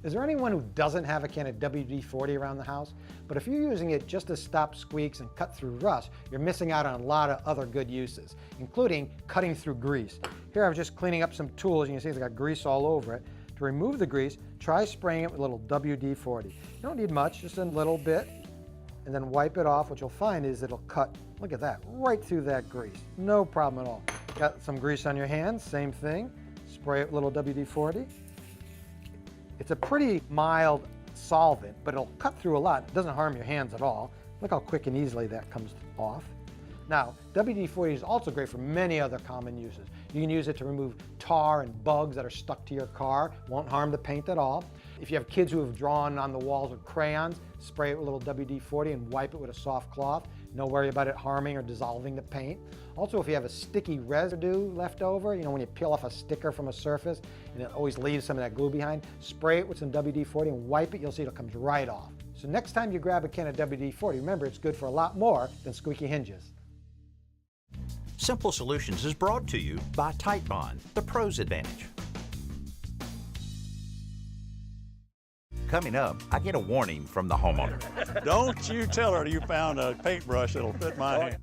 Is there anyone who doesn't have a can of WD-40 around the house? But if you're using it just to stop squeaks and cut through rust, you're missing out on a lot of other good uses, including cutting through grease. Here I was just cleaning up some tools, and you can see it's got grease all over it. To remove the grease, try spraying it with a little WD-40. You don't need much, just a little bit, and then wipe it off. What you'll find is it'll cut, look at that, right through that grease. No problem at all. Got some grease on your hands, same thing. Spray it with a little WD-40. It's a pretty mild solvent, but it'll cut through a lot. It doesn't harm your hands at all. Look how quick and easily that comes off. Now, WD-40 is also great for many other common uses. You can use it to remove tar and bugs that are stuck to your car. Won't harm the paint at all. If you have kids who have drawn on the walls with crayons, spray it with a little WD-40 and wipe it with a soft cloth. No worry about it harming or dissolving the paint. Also, if you have a sticky residue left over, you know, when you peel off a sticker from a surface and it always leaves some of that glue behind, spray it with some WD-40 and wipe it. You'll see it comes right off. So next time you grab a can of WD-40, remember it's good for a lot more than squeaky hinges. Simple Solutions is brought to you by Titebond, the Pro's Advantage. Coming up, I get a warning from the homeowner. Don't you tell her you found a paintbrush that'll fit my hand.